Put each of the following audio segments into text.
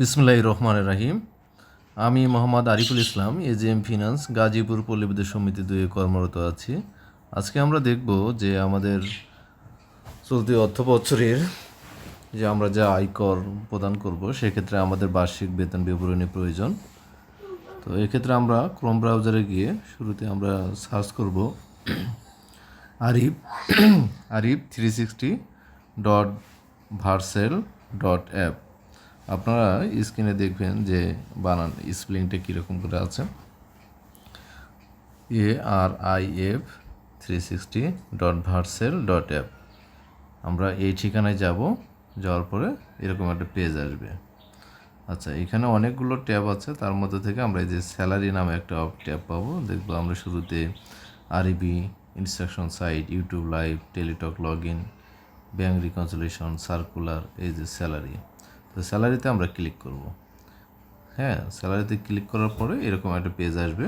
বিসমিল্লাহির রহমানির রহিম। আমি মোহাম্মদ আরিফুল ইসলাম, এজিএম ফিনান্স, গাজীপুর পল্লী বিদ্যুৎ সমিতি 2 কর্মরত আছি। আজকে আমরা দেখব যে আমাদের চলতি অর্থ বছরের যে আমরা যা আয়কর প্রদান করব সেক্ষেত্রে আমাদের বার্ষিক বেতন বিবরণী প্রয়োজন। তো এক্ষেত্রে আমরা ক্রোম ব্রাউজারে গিয়ে শুরুতে আমরা সার্চ করব আরিফ আরিফ 360.ভার্সেল.অ্যাপ। আপনারা স্ক্রিনে দেখবেন যে বানান স্পেলিংটা কীরকম করে আছে। ARIF 360.ভার্সেল.অ্যাপ। আমরা এই ঠিকানায় যাওয়ার পরে এরকম একটা পেজ আসবে। আচ্ছা, এখানে অনেকগুলো ট্যাব আছে, তার মধ্যে থেকে আমরা এই যে স্যালারি নামে একটা ট্যাব পাবো। দেখবো আমরা শুরুতে আরবি, instruction site, YouTube live, Teletalk log in, bank reconciliation, circular, এই যে স্যালারি। তো স্যালারিতে আমরা ক্লিক করব। হ্যাঁ, স্যালারিতে ক্লিক করার পরে এরকম একটা পেজ আসবে।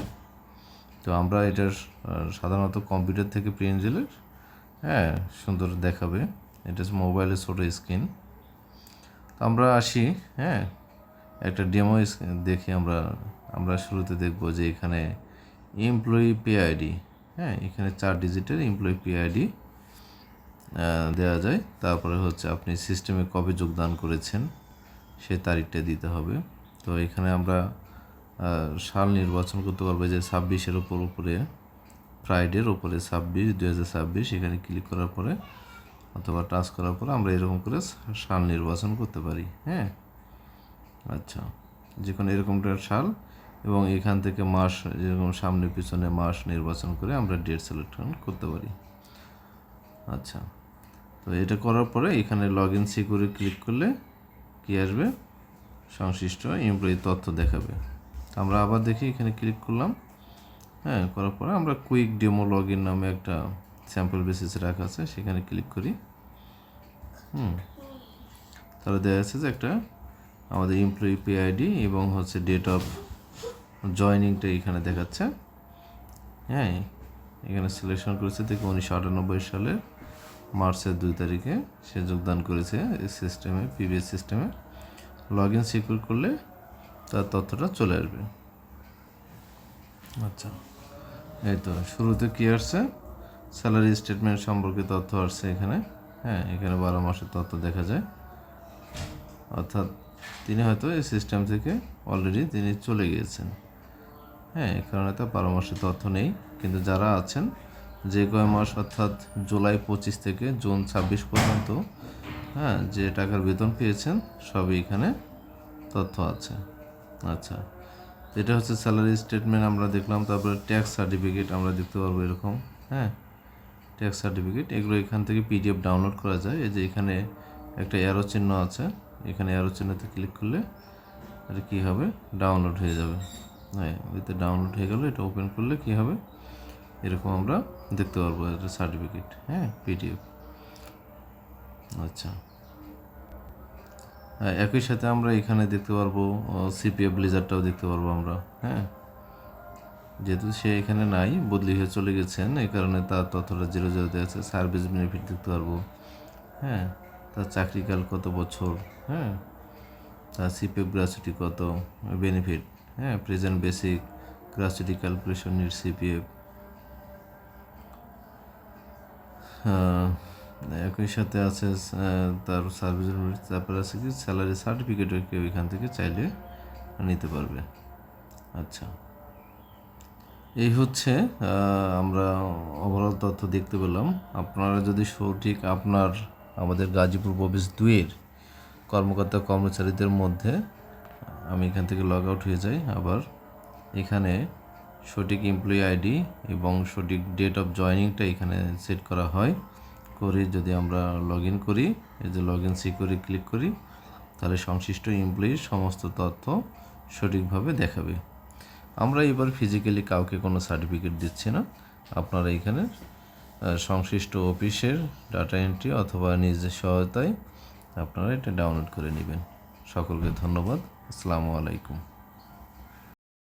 তো আমরা এটার সাধারণত কম্পিউটার থেকে প্রিন্ট দিলে সুন্দর দেখাবে। এটা মোবাইলের ছোটো স্ক্রিন। তো আমরা আসি, একটা ডেমো দেখি। আমরা শুরুতে দেখব যে এখানে এমপ্লয়ি পে আইডি, এখানে 4 ডিজিটের এমপ্লয়ি পে আইডি দেওয়া যায়। তারপরে হচ্ছে আপনি সিস্টেমে কবে যোগদান করেছেন সেই তারিখটা দিতে হবে। তো এখানে আমরা সাল নির্বাচন করতে পারবো, যে 26-এর উপরে ফ্রাইডের উপরে 26/2026 এখানে ক্লিক করার পরে অথবা টাচ করার পরে আমরা এরকম করে সাল নির্বাচন করতে পারি। আচ্ছা, যে কোনো এরকমটা সাল, এবং এখান থেকে মাস, যেরকম সামনে পিছনে মাস নির্বাচন করে আমরা ডেট সিলেকশন করতে পারি। আচ্ছা, তো এটা করার পরে এখানে লগ ইন সিকিউরে ক্লিক করলে কী আসবে, সংশ্লিষ্ট এমপ্লয়ি তথ্য দেখাবে। আমরা আবার দেখি, এখানে ক্লিক করলাম। করার পরে আমরা কুইক ডেমো লগ ইন নামে একটা স্যাম্পল বেসিসে রাখা আছে, সেখানে ক্লিক করি। তাহলে দেখা যাচ্ছে যে একটা আমাদের এমপ্লয়ি পে আইডি এবং হচ্ছে ডেট অফ জয়নিংটা এখানে দেখাচ্ছে। এখানে সিলেকশন করেছে দেখে 1998 সালের মার্চের 2 তারিখে সে যোগদান করেছে এই সিস্টেমে, পিবিএস সিস্টেমে। লগ ইন সিকিউর করলে তার তথ্যটা চলে আসবে। আচ্ছা, এই তো শুরুতে কী আসছে, স্যালারি স্টেটমেন্ট সম্পর্কে তথ্য আসছে এখানে। এখানে 12 মাসের তথ্য দেখা যায়। অর্থাৎ তিনি হয়তো এই সিস্টেম থেকে অলরেডি তিনি চলে গিয়েছেন। এই কারণে তার 12 মাসের তথ্য নেই। কিন্তু যারা আছেন, যে কয় মাস অর্থাৎ জুলাই 25 থেকে জুন 26 পর্যন্ত যে টাকার বেতন পেয়েছেন সবই এখানে তথ্য আছে। আচ্ছা, এটা হচ্ছে স্যালারি স্টেটমেন্ট আমরা দেখলাম। তারপরে ট্যাক্স সার্টিফিকেট আমরা দেখতে পারবো এরকম। ট্যাক্স সার্টিফিকেট এগুলো এখান থেকে পিডিএফ ডাউনলোড করা যায়। এই যে এখানে একটা অ্যারো চিহ্ন আছে, এখানে অ্যারো চিহ্নতে ক্লিক করলে এটা কী হবে, ডাউনলোড হয়ে যাবে। এতে ডাউনলোড হয়ে গেলে এটা ওপেন করলে কী হবে, এরকম আমরা দেখতে পারবো এটা সার্টিফিকেট, পিডিএফ। আচ্ছা, একই সাথে আমরা এখানে দেখতে পারবো সিপিএফ লেজারটাও দেখতে পারবো আমরা। যেহেতু সে এখানে নাই, বদলি হয়ে চলে গেছেন, এই কারণে তার তথ্যটা 0 আছে। সার্ভিস বেনিফিট দেখতে পারবো, তার চাকরিকাল কত বছর, তার সিপিএফ গ্র্যাচুইটি কত, benefit, present basic, gratuity calculation need CPF. একই সাথে আছে তার সার্ভিস, তারপরে আছে কি স্যালারি সার্টিফিকেটও কেউ এখান থেকে চাইলে নিতে পারবে। আচ্ছা, এই হচ্ছে আমরা ওভারঅল তথ্য দেখতে পেলাম। আপনারা যদি সঠিক আমাদের গাজীপুর প্রবেশ 2-এর কর্মকর্তা কর্মচারীদের মধ্যে, আমি এখান থেকে লগ আউট হয়ে যাই, আবার এখানে সঠিক এমপ্লয়ি আইডি এবং সঠিক ডেট অফ জয়নিংটা এখানে সেট করা হয় করে যদি আমরা লগ ইন করি, এই যে লগ ইন সিকিউরে ক্লিক করি, তাহলে সংশ্লিষ্ট এমপ্লয়ির সমস্ত তথ্য সঠিকভাবে দেখাবে। আমরা এবার ফিজিক্যালি কাউকে কোনো সার্টিফিকেট দিচ্ছি না। আপনারা এখানে সংশ্লিষ্ট অফিসের ডাটা এন্ট্রি অথবা নিজের সহায়তায় আপনারা এটা ডাউনলোড করে নেবেন। সকলকে ধন্যবাদ। আসসালামু আলাইকুম।